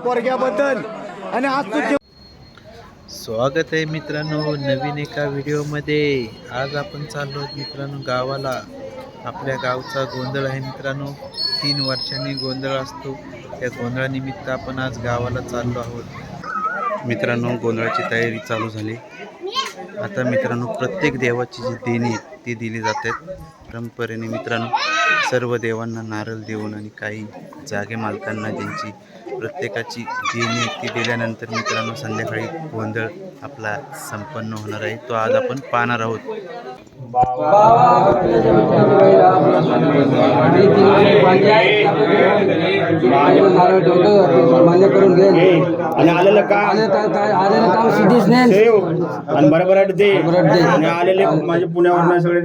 पोरग्याबद्दल आणि आज स्वागत आहे मित्रांनो नवीन एका व्हिडिओमध्ये। आज आपण चाललो आहोत मित्रांनो गावाला। आपल्या गावचा गोंधळ आहे मित्रांनो, 3 वर्षांनी गोंधळ असतो। त्या गोंधळानिमित्त आपण आज गावाला चाललो आहोत मित्रांनो। गोंधळाची तयारी चालू झाली। आता मित्रांनो प्रत्येक देवाची जी देणी ती दिली जातात परंपरेने मित्रांनो। सर्व देवांना नारळ देऊन आणि काही जागे मालकांना ज्यांची प्रत्येकाची देणी ती दिल्यानंतर मित्रांनो संध्याकाळी गोंधळ आपला संपन्न होणार आहे। तो आज आपण पाहणार आहोत। मान्य करून घे आणि आलेलं काम सिद्धीच नाही आणि बरोबर दे आणि आलेले माझे पुण्यावर सगळे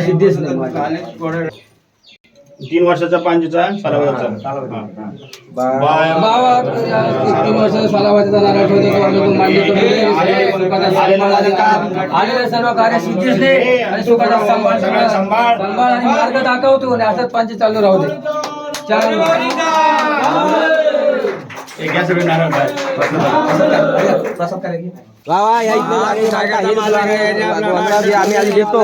सिद्धीच नाही 3 वर्षाचा पांजेचा सालावाचा 3 वर्षाचा सालावाचा नारळ ठेवतो आलेले सर्व कार्य सिद्धीच दे आणि सुखाचा संभाळ आणि मार्ग दाखवतो आणि असंच पांचे चालू राहू दे। आम्ही आधी देतो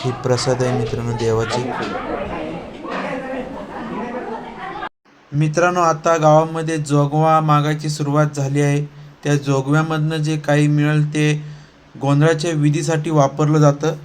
ही प्रसाद आहे मित्रांनो देवाची। मित्रांनो आता गावामध्ये जोगवा मागायची सुरुवात झाली आहे। त्या जोगव्यामधनं जे काही मिळेल ते गोंधळाच्या विधीसाठी वापरलं जातं।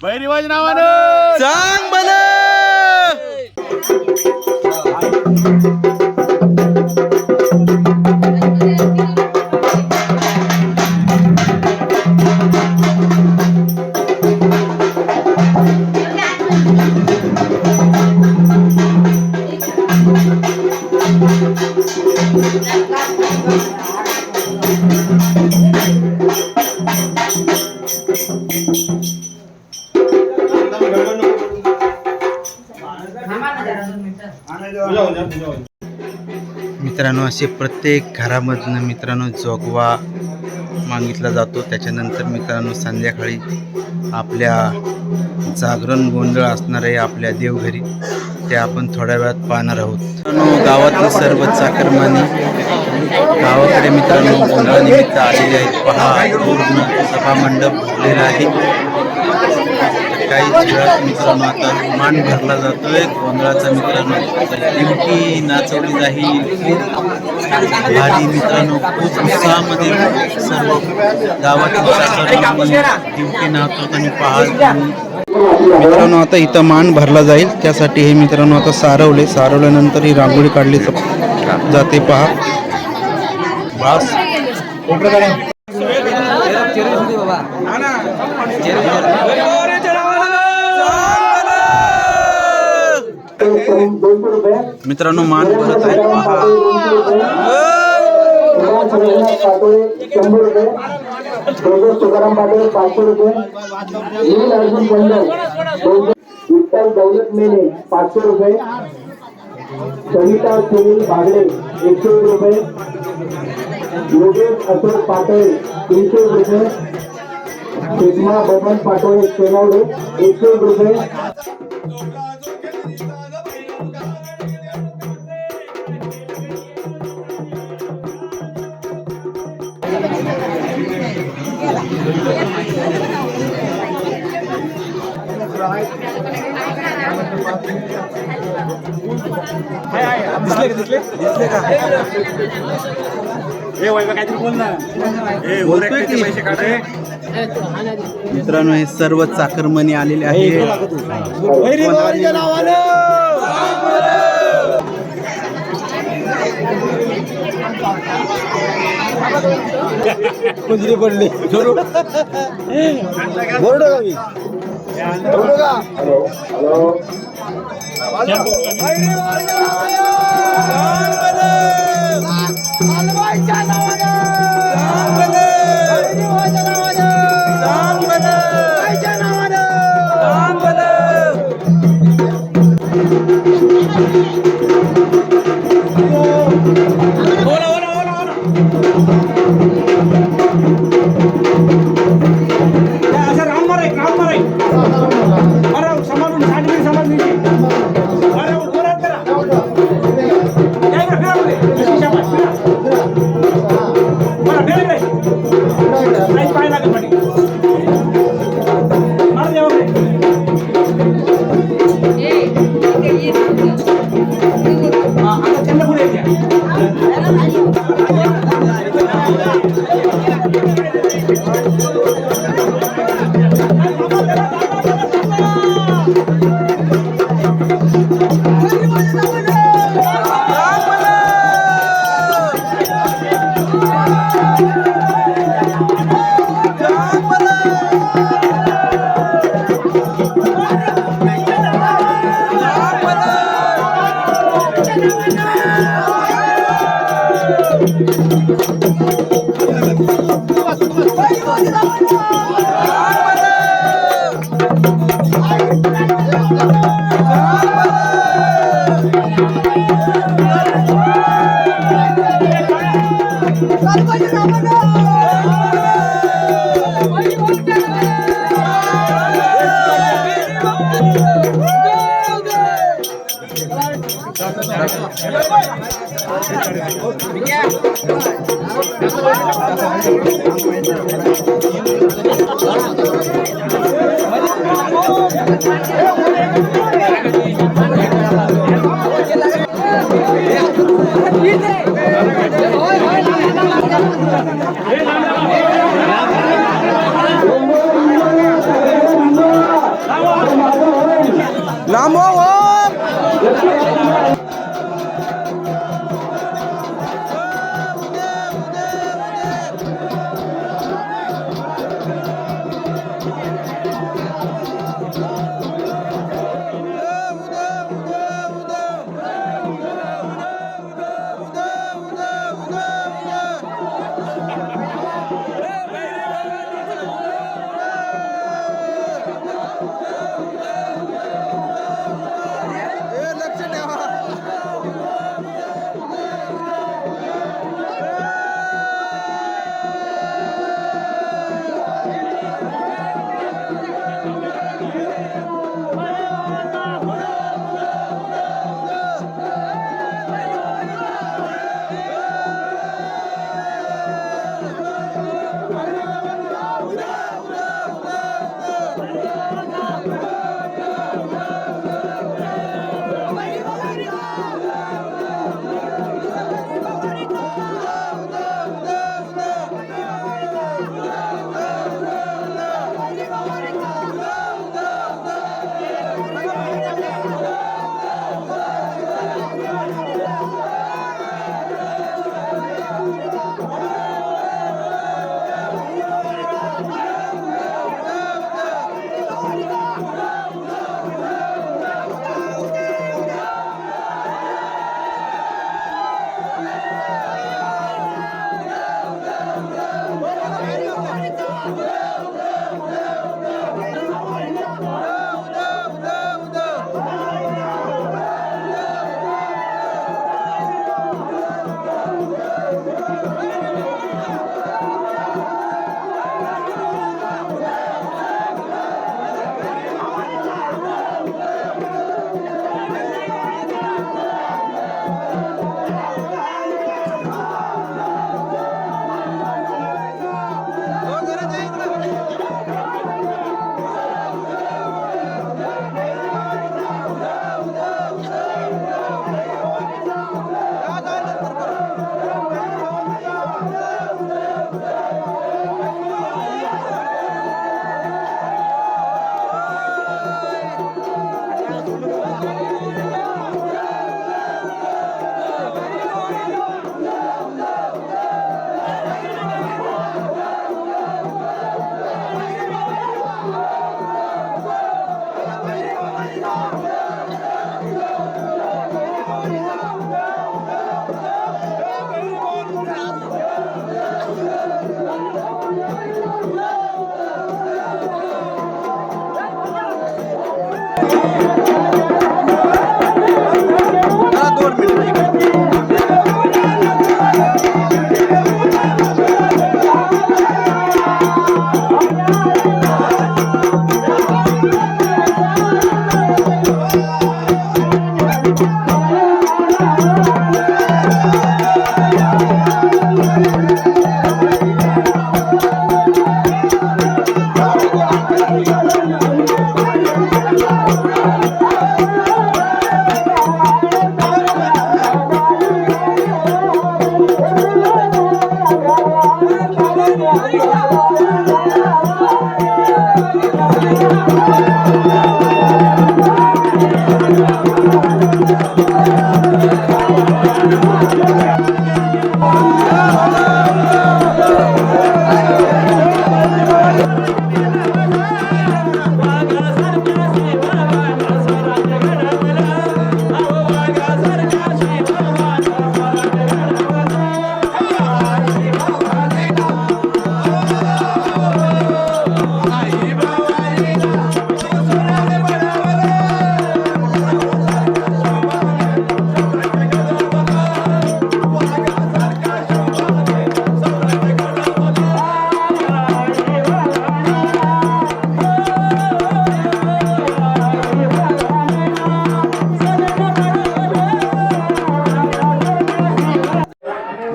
बैरिवाज नावानं सांग मला. मित्रांनो, असे प्रत्येक घरामधनं मित्रांनो जोगवा मागितला जातो. त्याच्यानंतर मित्रांनो संध्याकाळी आपल्या जागरण गोंधळ असणार आहे आपल्या देवघरी, ते आपण थोड्या वेळात पाहणार आहोत. मित्रांनो, गावातलं सर्व चाकरमानी गावाकडे मित्रांनो गोंधळानिमित्त आलेले आहेत. पहा, पूर्ण सभामंडप भरलेला आहे. काही वेळात मित्रांनो आता मान भरला जातोय गोंधळाचा. मित्रांनो दिवटी नाचवली जाईल. भारी मित्रांनो, खूप उत्साहामध्ये सर्व गावातील दिवटी नाचवत आणि पाहत. मित्रांनो, आता इथं मान भरला जाईल, त्यासाठी हे मित्रांनो आता सारवल्यानंतर ही रांगोळी काढली जाते. पहा बस मित्रांनो मान भरत आहे. विठ्ठल दौलत मेले 500 रुपये, सविता सुनील बागडे 100 रुपये, योगेश अशोक पाटोळे 300 रुपये, सिग्मा बबन पाटोळे सोनवडे 100 रुपये. दिसले का? हे वैभव काहीतरी बोल ना. हे ओरडण्याचे पैसे काढ रे. मित्रांनो, हे सर्व चाकरमणी आलेले आहेत. कुंजरी पडली.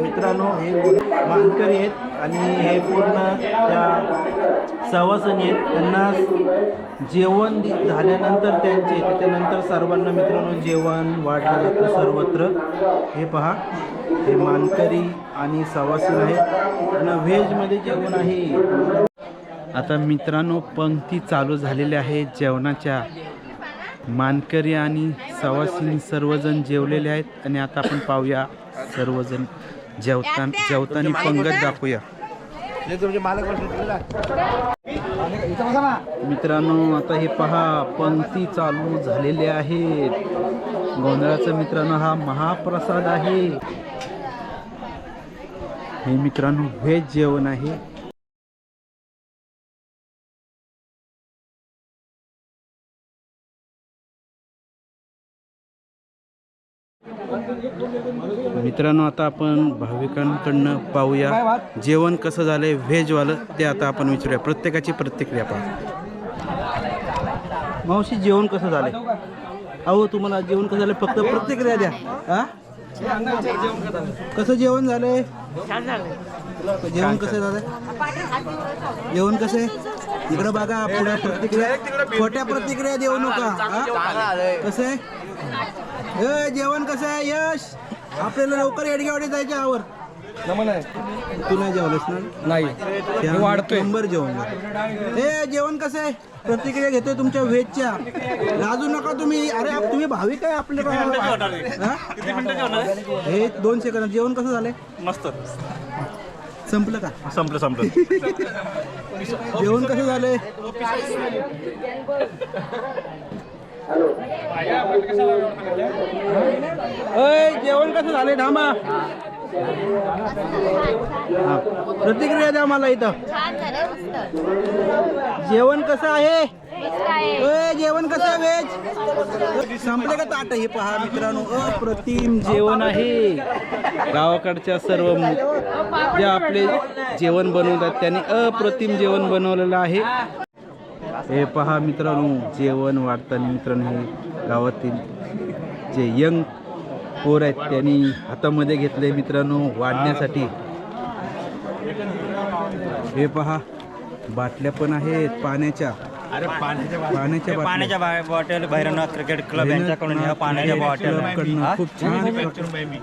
मित्रांनो हे मानकरी आहेत आणि हे पूर्ण त्या सवासनी आहेत. त्यांना जेवण झाल्यानंतर त्याच्यानंतर सर्वांना मित्रांनो जेवण वाढलं जातं सर्वत्र. हे पहा हे मानकरी आणि सवासीन आहेत आणि व्हेजमध्ये जेवण आहे. आता मित्रांनो पंक्ती चालू झालेल्या आहेत जेवणाच्या. मानकरी आणि सवासीन सर्वजण जेवलेले आहेत आणि आता आपण पाहूया सर्वजण जेवताना पंगत दाखवूया. मित्रांनो आता हे पहा पंक्ती चालू झालेले आहेत. गोंधळाचा मित्रांनो हा महाप्रसाद आहे. हे मित्रांनो व्हेज जेवण आहे. मित्रांनो आता आपण भाविकांकडनं पाहूया जेवण कसं झालंय व्हेजवालं ते आता आपण विचारूया. प्रत्येकाची प्रतिक्रिया पाहू. मावशी जेवण कसं झालंय? अहो तुम्हाला जेवण कसं झालं फक्त प्रतिक्रिया द्या. हा कसं जेवण झालंय? जेवण कसं झालंय? जेवण कसं आहे? इकडं बघा पुढे प्रतिक्रिया. खोट्या प्रतिक्रिया देऊ नका. कसं आहे जेवण कसं आहे? यश आपल्याला लवकर येडगेवाडी जायच्या आवर. तू नाही जेवलंस ना? नाही वाढतोय नंबर जेवण. हे जेवण कसं आहे? प्रतिक्रिया घेतोय तुमच्या व्हेजच्या. लाजू नका तुम्ही. अरे तुम्ही भाविक आहे आपल्या. हे 2 सेकंद. जेवण कसं झालंय? मस्त. संपलं का? संपलं. जेवण कसं झालंय? जेवण कसं झालंय? धामा प्रतिक्रिया द्या मला इथं. जेवण कसं आहे? जेवण कसं आहे व्हेज? संपले का ताट? हे पहा मित्रांनो अप्रतिम जेवण आहे. गावाकडच्या सर्व जे आपले जेवण बनवतात त्यांनी अप्रतिम जेवण बनवलेलं आहे. हे पहा मित्रांनो जेवण वाढताना मित्रांनो हे गावातील जे यंग पोर आहेत त्यांनी हातामध्ये घेतले मित्रांनो वाढण्यासाठी. हे पहा बाटल्या पण आहेत पाण्याच्या. पाण्याच्या बॉटल भैरवनाथ क्रिकेट क्लब यांच्याकडून ह्या पाण्याच्या बॉटल खूप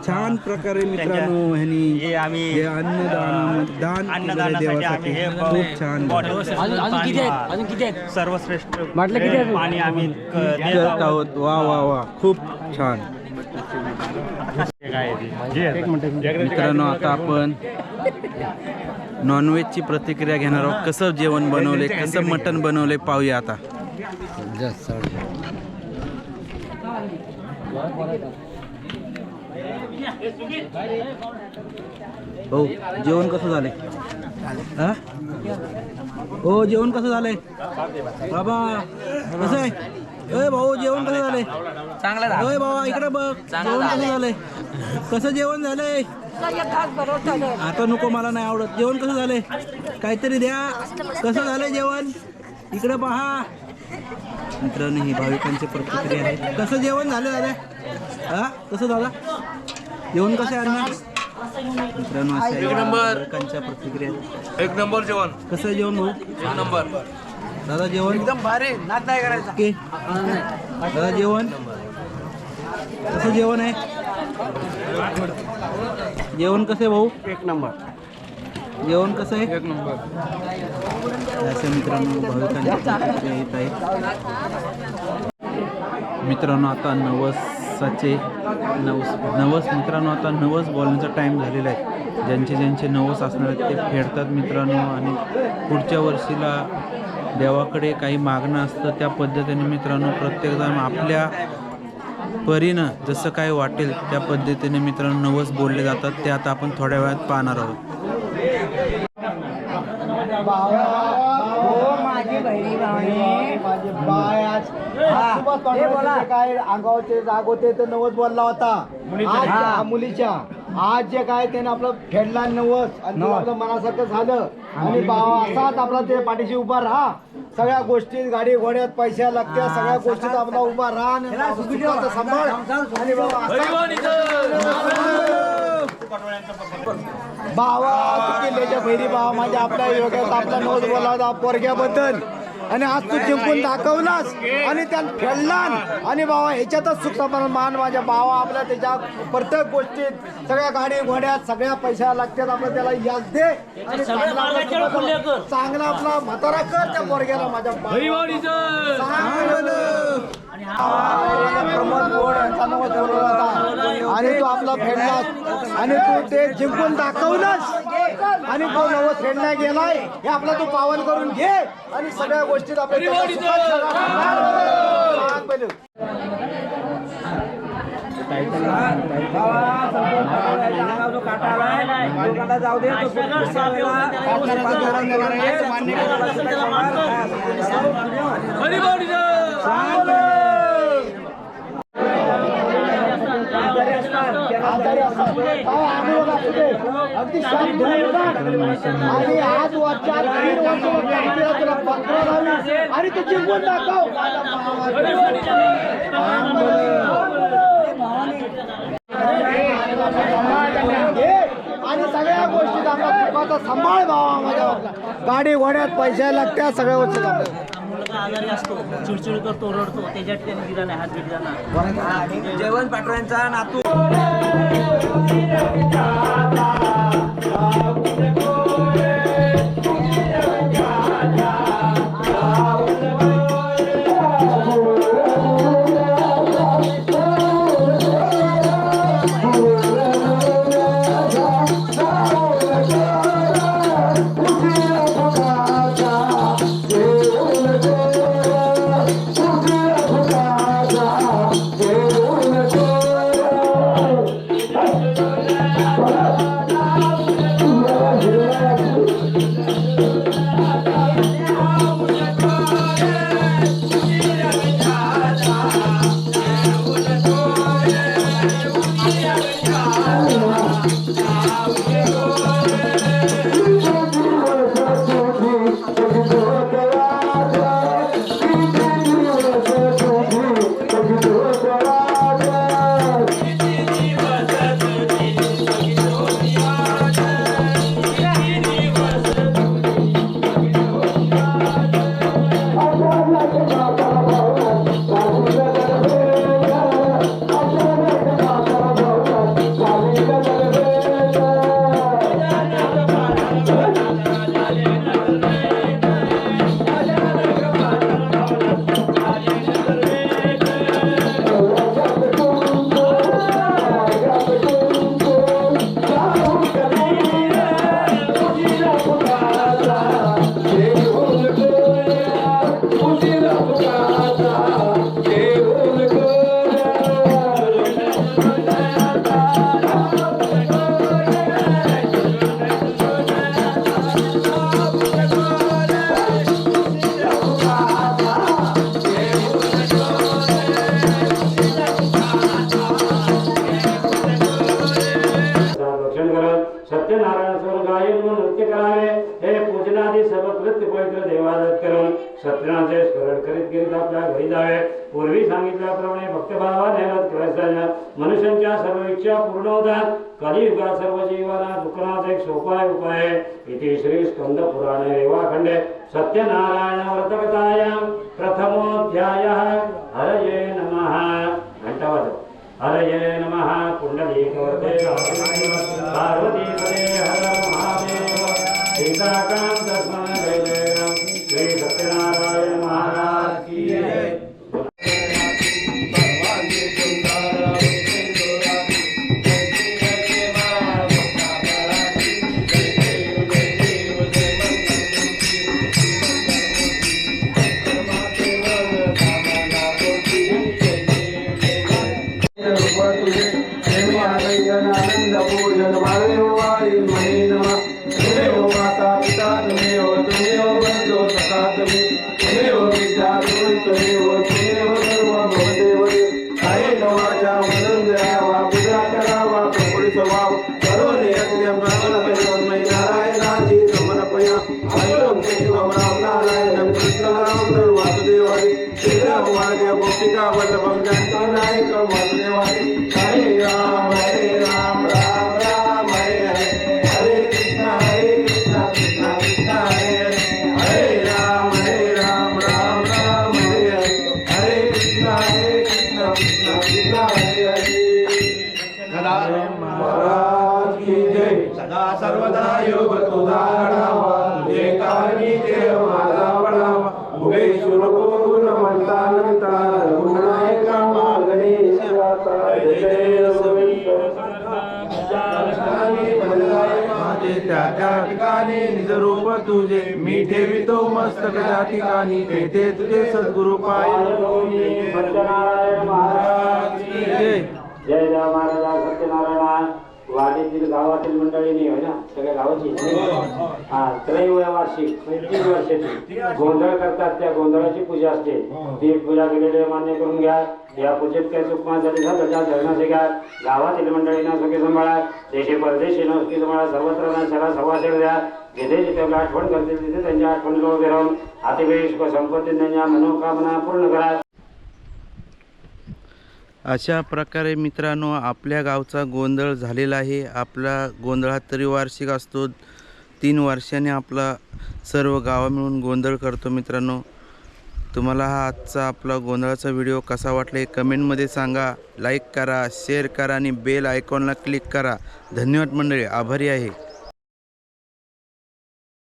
छान प्रकारे मित्रांनो ह्यांनी अन्नदान देवासाठी खूप छान सर्वश्रेष्ठ म्हटलं पाणी आम्ही करत आहोत. वा वा वा खूप छान. मित्रांनो आता आपण नॉनव्हेजची प्रतिक्रिया घेणार आहोत. कसं जेवण बनवले, कसं मटण बनवले पाहूया आता. हो जेवण कसं झालंय? हा हो जेवण कसं झालंय बाबा? कसं आहे? भाऊ जेवण कसं झालंय? चांगलं. बाबा इकडे बघ जेवण कसं झालंय? कसं जेवण झालंय? आता नको मला नाही आवडत. जेवण कसं झालंय? काहीतरी द्या. कसं झालंय जेवण? इकडे पहा मित्रांनो ही भाविकांची प्रतिक्रिया आहे. कसं जेवण झालं दादा? हा कसं दादा जेवण कसं आहे अण्णा? मित्रांनो भाविकांच्या प्रतिक्रिया. 1 नंबर जेवण. कसं जेवण भाऊ? 1 नंबर. दादा जेवण एकदम भारी. नाद नाही करायचा. ओके दादा जेवण कसं जेवण आहे? जेवण कसं आहे भाऊ? 1 नंबर. जेवण कसं आहे? एक नंबर. असं मित्रांनो भाविकांच्या प्रतिक्रिया येत आहेत. मित्रांनो आता नवसाचे नवस मित्रांनो आता नवस बोलण्याचा टाईम झालेला आहे. ज्यांचे नवस असणार आहेत ते फेडतात मित्रांनो. आणि पुढच्या वर्षीला देवाकडे काही मागणं असतं त्या पद्धतीने मित्रांनो प्रत्येकजण आपल्या परीनं जसं काय वाटेल त्या पद्धतीने मित्रांनो नवस बोलले जातात. ते आता आपण थोड्या वेळात पाहणार आहोत. काय अंगावरचे जागोते तर नवस बोलला होता मुलीच्या. आज जे काय त्याने आपलं फेडला नवस आणि ते आपलं मनासारखं झालं. आणि बाबा असाच आपला ते पाठीशी उभा राहा. सगळ्या गोष्टीत गाडी घोड्यात पैसा लागत्या सगळ्या गोष्टीत आपला उभा राहा आणि सुखाचा सांभाळ. आणि बाबा किल्ल्याच्या भैरी बाबा माझ्या आपल्या योग्यात आपला नवस बोलला होता पोरग्याबद्दल. आणि आज तू जिंकून दाखवलास आणि त्यानं फेडलान. आणि बाबा ह्याच्यातच सुख मान माझ्या बाबा आपल्या त्याच्या प्रत्येक गोष्टीत सगळ्या गाडी घोड्यात सगळ्या पैसा लागतात आपलं त्याला याच दे. आणि चांगला आपला म्हातारा कर त्या पोरग्याला माझ्या प्रमोद गोड यांचा नवस बोलला होता. आणि तो आपला फेडलास आणि तू ते जिंकून दाखवलास. आणि तो नवस फेडला गेलाय हे आपला तू पावन करून घे. आणि सगळ्या गोष्टीत आपल्या जाऊ दे अगदी आणि आज वरच्या 3 वर्ष तुला 15 लावली आणि तू जिंकून दाखव. आणि सगळ्या गोष्टीत आपला सुखाचा सांभाळ भावा माझ्या गाडी घोड्यात पैसा लागत्या सगळ्या गोष्टीत आजारी असतो चिडचिड करतो रडतो त्याच्यात त्यांनी दिला नाही हात दिला नाही. जेवण पाठवायचा नातू सत्यनाचे स्मरण करीत करीत आपल्या घरी जावे. पूर्वी सांगितल्याप्रमाणे भक्तभावाने व्रत करायचा. मनुष्यांच्या सर्व इच्छा पूर्ण होतात. कलियुगात सर्व जीवांना दुःखाचा एक सोपा उपाय. इति श्री स्कंद पुराणे रेवाखंडे सत्यनारायण व्रतकथायां प्रथमोऽध्यायः. हरये नमः. घंटा वाजव. हरये नमः. कुंडलीकवरते पार्वतीपदे हर महादेव. सीताकांत स्मरण जय जय राम श्री सत्यनारायण महाराज की जय. आनंद पूजन वारी माता पिता तुमेव तुमेव बंधो सखा तुमेव विद्या तुमेव सर्व भवदेव कायेन वाचा मनोदयावा पूजा करावा प्रकृती स्वभाव करून यज्ञ प्राणपयोन्मय नारायणाची समर्पया अयोम शिवम राम नारायणं कृष्ण राम वासुदेवारी श्रीराम वाद्य गोपिका वल्लभं जानकी नायकं वासुदेवारी हरे राम राम राम हरे हरे हरे कृष्ण कृष्ण कृष्ण हरे हरे राम राम राम हरे हरे हरे कृष्ण कृष्ण कृष्ण हरे हरे. महाराज की जय. सदा सर्वदा योग तुझा घडावा तुझे कारणी देव माझा वडावा उभे शुनको गुण म्हणता नंता गुणायका गणेश माझे त्या ठिकाणी निज रूप तुझे मी ठेवितो मस्तक त्या ठिकाणी तेथे तुझे सद्गुरु पाय. सत्यनारायण महाराज की जय. जय जय महाराज सत्यनारायण. वाडीतील गावातील मंडळींनी होय ना सगळ्या गावाची हा त्रैवार्षिक 3 वर्षाची गोंधळ करतात. त्या गोंधळाची पूजा असते. ती पूजा केलेली मान्य करून घ्या. या पूजेत काही चुकमा झाली झालं त्या धरणाचे घ्या. गावातील मंडळींना सगळे सांभाळा. देशे परदेशी नसकी सांभाळा. सर्वत्र सगळा सभासद द्या. जिथे जिथे आठवण करतील तिथे त्यांच्या आठवणीला उभे राहून अतिवेश संपत्ती त्यांच्या मनोकामना पूर्ण करा. अशा प्रकारे मित्रांनो आपल्या गावचा गोंधळ झालेला आहे. आपला गोंधळ हा त्रिवार्षिक असतो. 3 वर्षांनी आपला सर्व गाव मिळून गोंधळ करतो. मित्रांनो तुम्हाला हा आजचा आपला गोंधळाचा व्हिडिओ कसा वाटला कमेंटमध्ये सांगा. लाईक करा, शेअर करा आणि बेल आयकॉनला क्लिक करा. धन्यवाद मंडळी. आभारी आहे.